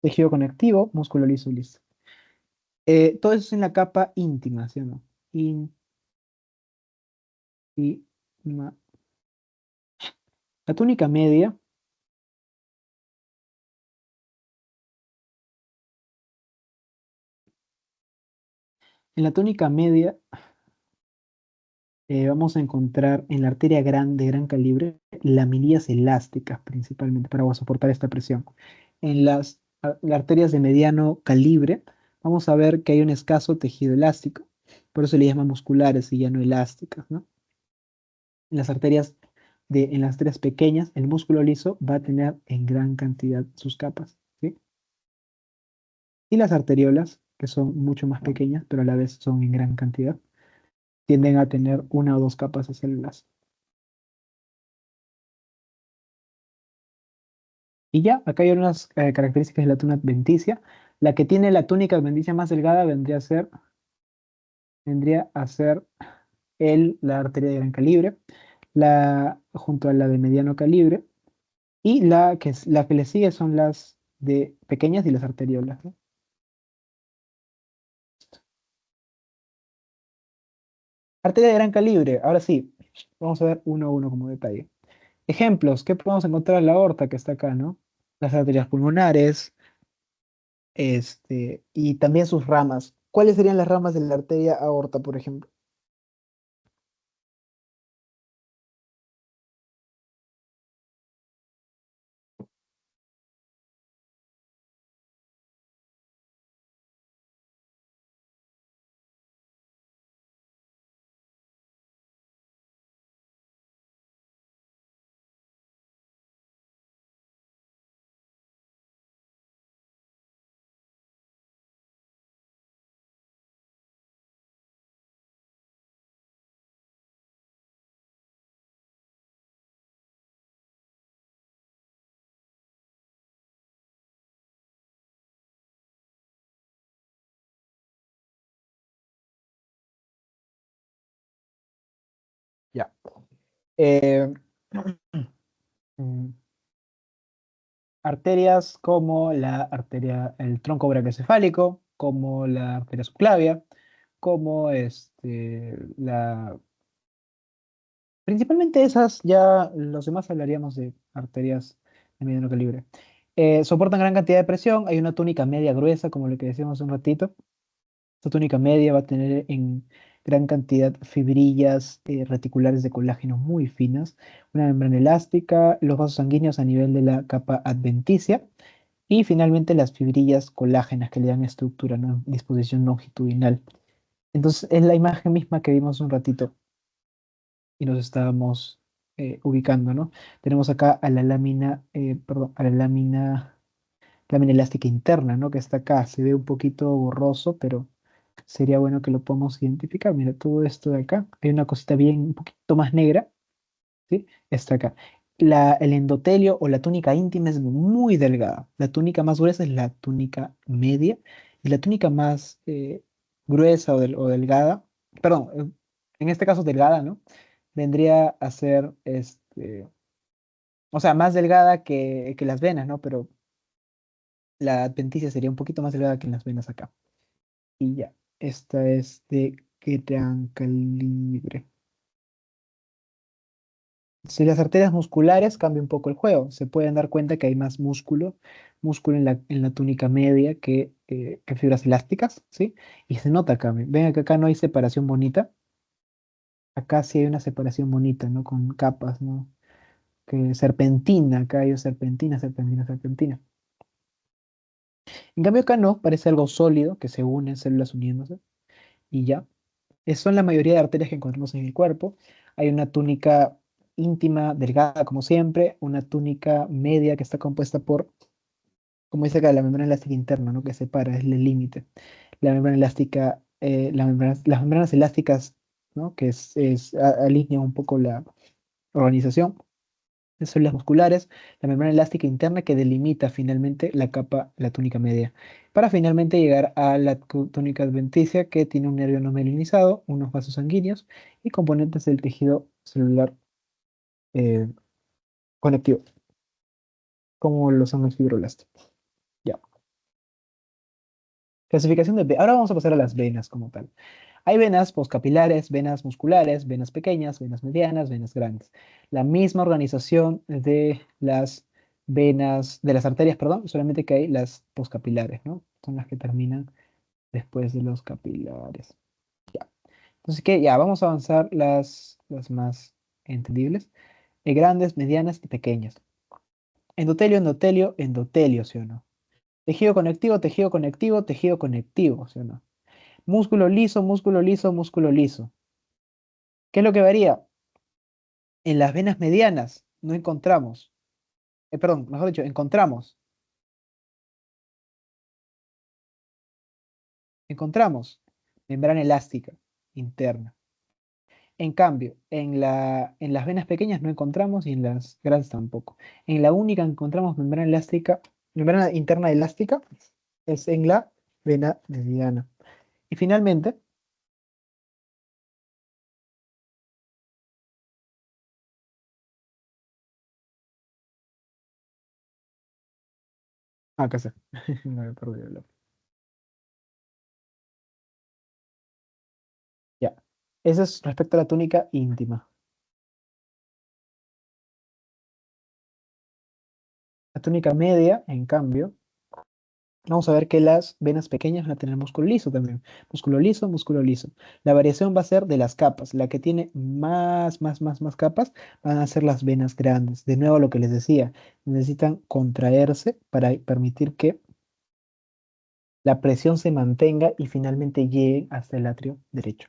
Tejido conectivo, músculo liso y listo. Todo eso es en la capa íntima, ¿sí o no? Íntima. La túnica media. En la túnica media vamos a encontrar en la arteria grande de gran calibre laminillas elásticas principalmente para soportar esta presión. En las arterias de mediano calibre vamos a ver que hay un escaso tejido elástico, por eso le llaman musculares y ya no elásticas, ¿no? En las arterias pequeñas el músculo liso va a tener en gran cantidad sus capas, ¿sí? Y las arteriolas, que son mucho más pequeñas, pero a la vez son en gran cantidad, tienden a tener una o dos capas de células. Y ya, acá hay unas características de la túnica adventicia. La que tiene la túnica adventicia más delgada vendría a ser la arteria de gran calibre, junto a la de mediano calibre, y la que le sigue son las de pequeñas y las arteriolas, ¿no? Arteria de gran calibre, ahora sí, vamos a ver uno a uno como detalle. Ejemplos, ¿qué podemos encontrar en la aorta que está acá, ¿no? Las arterias pulmonares, y también sus ramas. ¿Cuáles serían las ramas de la arteria aorta, por ejemplo? Ya. Eh, mm, arterias como la arteria, el tronco brachiocefálico, como la arteria subclavia, como principalmente esas, ya los demás hablaríamos de arterias de mediano calibre. Soportan gran cantidad de presión, hay una túnica media gruesa, como lo que decíamos hace un ratito. Esta túnica media va a tener en gran cantidad fibrillas reticulares de colágeno muy finas, una membrana elástica, los vasos sanguíneos a nivel de la capa adventicia y finalmente las fibrillas colágenas que le dan estructura, ¿no? Disposición longitudinal. Entonces es la imagen misma que vimos un ratito y nos estábamos ubicando, ¿no? Tenemos acá a la lámina, perdón, a la lámina elástica interna, ¿no? Que está acá, se ve un poquito borroso, pero sería bueno que lo podamos identificar. Mira, todo esto de acá, hay una cosita bien, un poquito más negra, ¿sí? Está acá. El endotelio o la túnica íntima es muy delgada. La túnica más gruesa es la túnica media y la túnica más gruesa o delgada, perdón, en este caso delgada, ¿no? Vendría a ser, o sea, más delgada que las venas, ¿no? Pero la adventicia sería un poquito más delgada que en las venas acá. Y ya, esta es de gran calibre. Si las arterias musculares cambia un poco el juego, se pueden dar cuenta que hay más músculo en la túnica media que fibras elásticas, ¿sí? Y se nota acá, ven que acá no hay separación bonita, acá sí hay una separación bonita, ¿no? Con capas, ¿no? Que serpentina, acá hay serpentina, serpentina, serpentina. En cambio acá no, parece algo sólido que se une, células uniéndose, y ya. Son la mayoría de arterias que encontramos en el cuerpo. Hay una túnica íntima, delgada, como siempre, una túnica media que está compuesta por, como dice acá, la membrana elástica interna, ¿no? Que separa, es el límite. La membrana elástica, las membranas elásticas, ¿no? Que alinean un poco la organización. Son las musculares, la membrana elástica interna que delimita finalmente la capa, la túnica media, para finalmente llegar a la túnica adventicia que tiene un nervio no mielinizado, unos vasos sanguíneos y componentes del tejido celular eh, conectivo, como lo son los fibroblastos. Ya. Clasificación de Ahora vamos a pasar a las venas como tal. Hay venas poscapilares, venas musculares, venas pequeñas, venas medianas, venas grandes. La misma organización de las venas, de las arterias, perdón, solamente que hay las poscapilares, ¿no? Son las que terminan después de los capilares. Ya. Entonces, ¿qué? Ya, vamos a avanzar las más entendibles. Grandes, medianas y pequeñas. Endotelio, endotelio, endotelio, ¿sí o no? Tejido conectivo, tejido conectivo, tejido conectivo, ¿sí o no? Músculo liso, músculo liso, músculo liso. ¿Qué es lo que varía? En las venas medianas no encontramos, perdón, mejor dicho, encontramos membrana elástica interna. En cambio, en las venas pequeñas no encontramos y en las grandes tampoco. En la única que encontramos membrana elástica, membrana interna elástica, es en la vena mediana. Y finalmente, acá está. No me perdí el lápiz. Ya. Eso es respecto a la túnica íntima. La túnica media, en cambio, vamos a ver que las venas pequeñas van a tener músculo liso también. Músculo liso, músculo liso. La variación va a ser de las capas. La que tiene más capas van a ser las venas grandes. De nuevo lo que les decía, necesitan contraerse para permitir que la presión se mantenga y finalmente lleguen hasta el atrio derecho.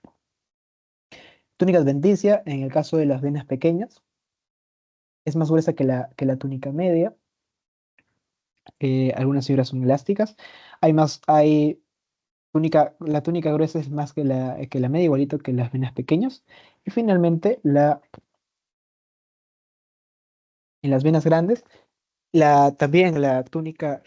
Túnica adventicia, en el caso de las venas pequeñas, es más gruesa que la túnica media. Algunas fibras son elásticas. La túnica gruesa es más que la media, igualito que las venas pequeñas. Y finalmente, en las venas grandes, También la túnica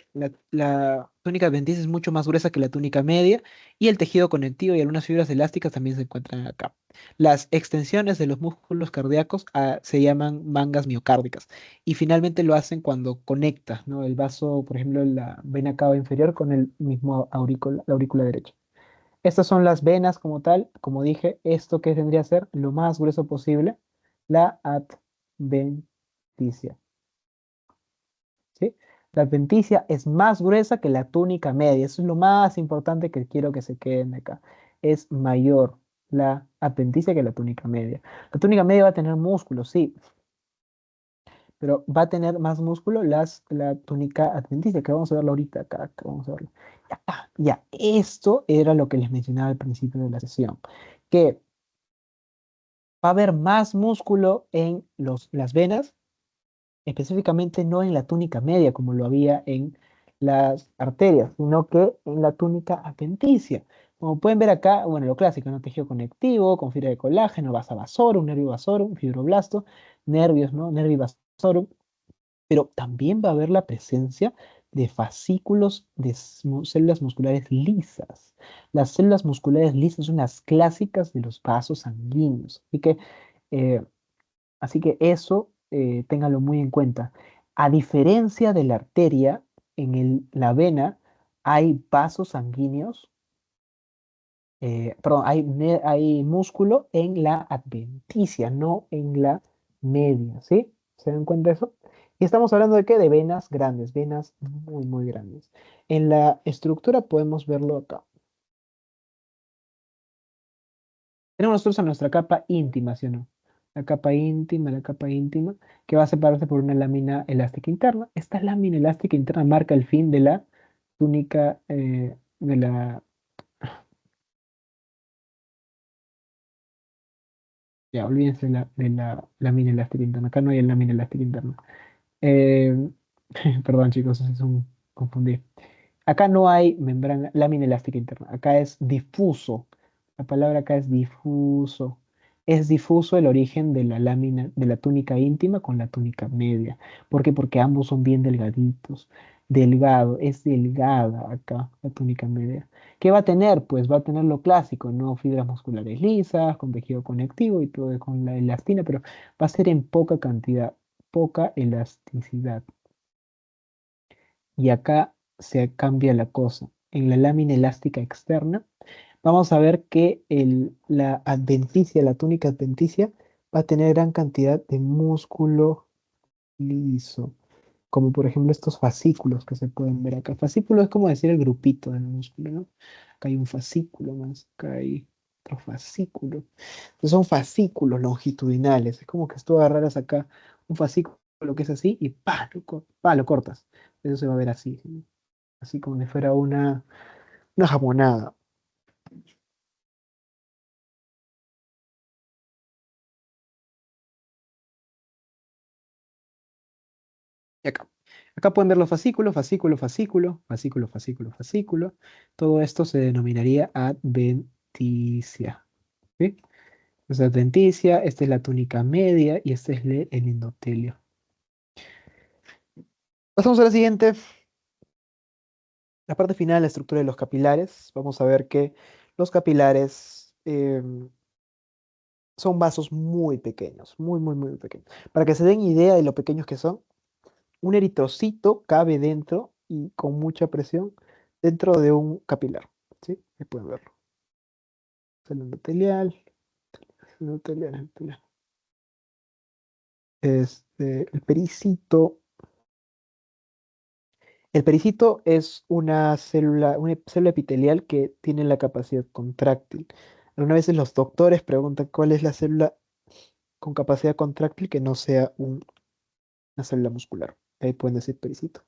adventicia es mucho más gruesa que la túnica media y el tejido conectivo y algunas fibras elásticas también se encuentran acá. Las extensiones de los músculos cardíacos se llaman mangas miocárdicas y finalmente lo hacen cuando conectas, ¿no? El vaso, por ejemplo, la vena cava inferior con el mismo la aurícula derecha. Estas son las venas como tal, como dije, esto que tendría que ser lo más grueso posible, la adventicia. ¿Sí? La adventicia es más gruesa que la túnica media. Eso es lo más importante que quiero que se queden acá. Es mayor la adventicia que la túnica media. La túnica media va a tener músculo, sí, pero va a tener más músculo la túnica adventicia, que vamos a verlo ahorita acá, vamos a verlo. Ya, esto era lo que les mencionaba al principio de la sesión, que va a haber más músculo en las venas, específicamente no en la túnica media como lo había en las arterias, sino que en la túnica adventicia. Como pueden ver acá, bueno, lo clásico, ¿no? Tejido conectivo, con fibra de colágeno, vasa vasorum, nervio vasorum, fibroblasto, nervios, ¿no? Nervi vasorum, pero también va a haber la presencia de fascículos de células musculares lisas. Las células musculares lisas son las clásicas de los vasos sanguíneos. Eh, Así que eso téngalo muy en cuenta. A diferencia de la arteria, en la vena hay vasos sanguíneos, perdón, hay músculo en la adventicia, no en la media, ¿sí? ¿Se dan cuenta de eso? Y estamos hablando de qué? De venas grandes, venas muy, muy grandes. En la estructura podemos verlo acá. Tenemos nosotros a nuestra capa íntima, ¿sí o no? La capa íntima, que va a separarse por una lámina elástica interna. Esta lámina elástica interna marca el fin de la túnica, ya, olvídense de la lámina elástica interna. Acá no hay lámina elástica interna. Eh, Perdón, chicos, es un confundir. Acá no hay membrana, lámina elástica interna. Acá es difuso. La palabra acá es difuso. Es difuso el origen de la lámina, de la túnica íntima con la túnica media. ¿Por qué? Porque ambos son bien delgaditos. Delgado, es delgada acá la túnica media. ¿Qué va a tener? Pues va a tener lo clásico, ¿no? Fibras musculares lisas, con tejido conectivo y todo con la elastina, pero va a ser en poca cantidad, poca elasticidad. Y acá se cambia la cosa. En la lámina elástica externa, vamos a ver que la adventicia, la túnica adventicia, va a tener gran cantidad de músculo liso, como por ejemplo estos fascículos que se pueden ver acá. Fascículo es como decir el grupito del músculo, ¿no? Acá hay un fascículo más, acá hay otro fascículo. Entonces son fascículos longitudinales. Es como que tú agarraras acá un fascículo que es así y ¡pa! Lo cortas. Eso se va a ver así, ¿no? Así como si fuera una jamonada. Y acá pueden ver los fascículos, fascículo, fascículo, fascículo, fascículo, fascículo. Todo esto se denominaría adventicia. ¿Sí? Esta es adventicia, esta es la túnica media y este es el endotelio. Pasamos a la siguiente, la parte final, la estructura de los capilares. Vamos a ver que los capilares son vasos muy pequeños, muy, muy, muy pequeños. Para que se den idea de lo pequeños que son, un eritrocito cabe dentro y con mucha presión dentro de un capilar. ¿Sí? Ahí pueden verlo. Es el endotelial, endotelial. El pericito. El pericito es una célula epitelial que tiene la capacidad contráctil. Algunas veces los doctores preguntan cuál es la célula con capacidad contráctil que no sea una célula muscular. Ahí pueden decir pericito.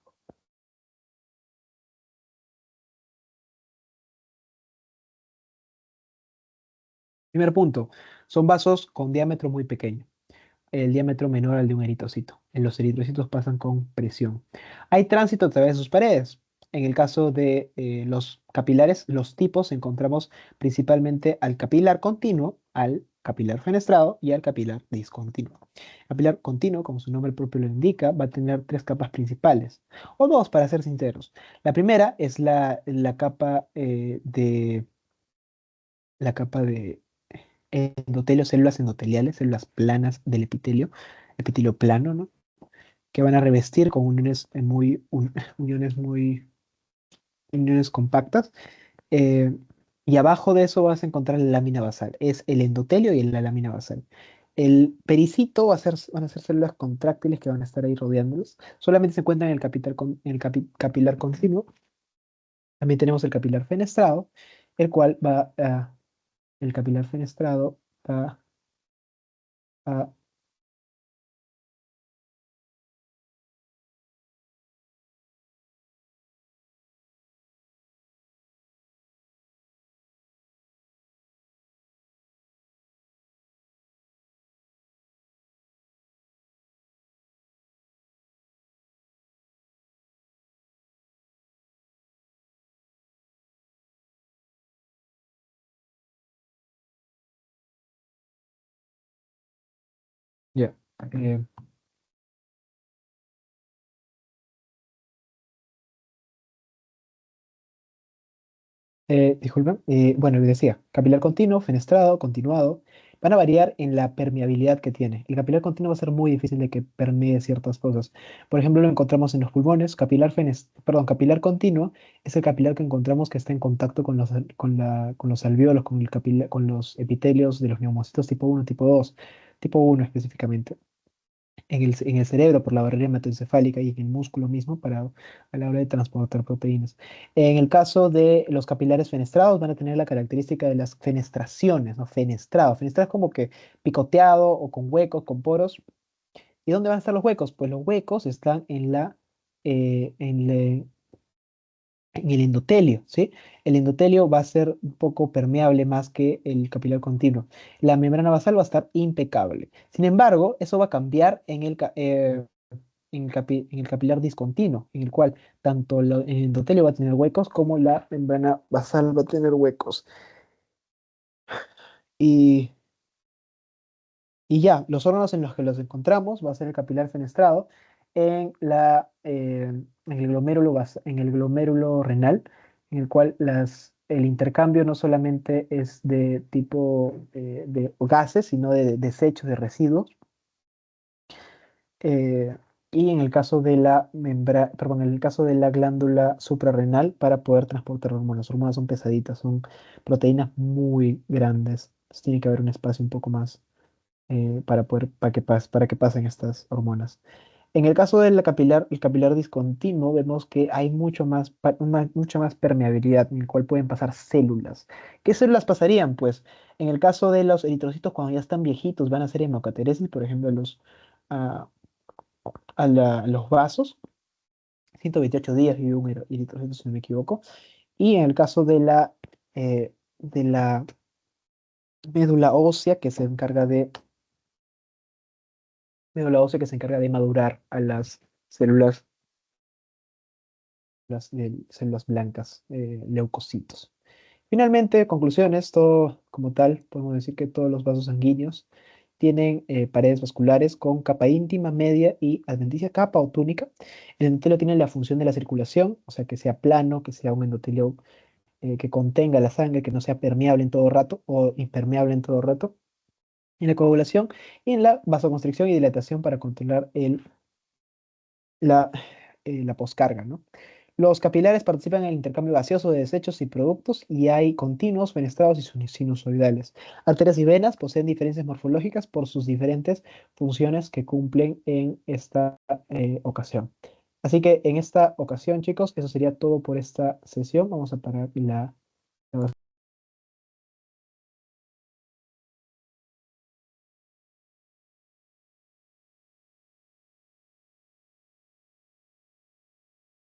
Primer punto, son vasos con diámetro muy pequeño, el diámetro menor al de un eritrocito. Los eritrocitos pasan con presión. Hay tránsito a través de sus paredes. En el caso de los capilares, los tipos encontramos principalmente al capilar continuo, al capilar fenestrado y al capilar discontinuo. Capilar continuo, como su nombre propio lo indica, va a tener tres capas principales, o dos para ser sinceros. La primera es la capa de endotelio, células endoteliales, células planas del epitelio plano, ¿no? Que van a revestir con uniones compactas. eh, y abajo de eso vas a encontrar la lámina basal. Es el endotelio y la lámina basal. El pericito van a ser células contráctiles que van a estar ahí rodeándolos. Solamente se encuentran en capilar continuo. También tenemos el capilar fenestrado, el cual el capilar fenestrado va a ya. eh, Disculpen. Bueno, les decía, capilar continuo, fenestrado, continuado, van a variar en la permeabilidad que tiene. El capilar continuo va a ser muy difícil de que permee ciertas cosas. Por ejemplo, lo encontramos en los pulmones. Capilar continuo es el capilar que encontramos que está en contacto con los alvéolos, con los epitelios de los neumocitos tipo uno, tipo uno específicamente en el cerebro por la barrera hematoencefálica y en el músculo mismo a la hora de transportar proteínas. En el caso de los capilares fenestrados van a tener la característica de las fenestraciones, ¿no? Fenestrado. Fenestrado es como que picoteado o con huecos, con poros. ¿Y dónde van a estar los huecos? Pues los huecos están eh, en la- en el endotelio, ¿sí? El endotelio va a ser un poco permeable más que el capilar continuo. La membrana basal va a estar impecable. Sin embargo, eso va a cambiar en el capilar discontinuo, en el cual tanto el endotelio va a tener huecos como la membrana basal va a tener huecos. Y, y ya, los órganos en los que los encontramos va a ser el capilar fenestrado en el glomérulo renal, en el cual el intercambio no solamente es de tipo de gases, sino de desechos, de residuos. eh, y en el caso de perdón, en el caso de la glándula suprarrenal para poder transportar hormonas. Las hormonas son pesaditas, son proteínas muy grandes. Entonces tiene que haber un espacio un poco más para que pasen estas hormonas. En el caso el capilar discontinuo, vemos que hay mucha más permeabilidad en el cual pueden pasar células. ¿Qué células pasarían? Pues en el caso de los eritrocitos, cuando ya están viejitos, van a hacer hemocateresis, por ejemplo, a, los vasos. 128 días vive un eritrocito, si no me equivoco. Y en el caso de la médula ósea, madurar a las células, células blancas, leucocitos. Finalmente, conclusiones, todo como tal, podemos decir que todos los vasos sanguíneos tienen paredes vasculares con capa íntima, media y adventicia capa o túnica. El endotelio tiene la función de la circulación, o sea, que sea plano, que sea un endotelio que contenga la sangre, que no sea permeable en todo rato o impermeable en todo rato. En la coagulación y en la vasoconstricción y dilatación para controlar la, la poscarga, ¿no? Los capilares participan en el intercambio gaseoso de desechos y productos y hay continuos, fenestrados y sinusoidales. Arterias y venas poseen diferencias morfológicas por sus diferentes funciones que cumplen en esta ocasión. Así que en esta ocasión, chicos, eso sería todo por esta sesión. Vamos a parar la grabación.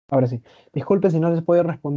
Ahora sí. Disculpe si no les puedo responder.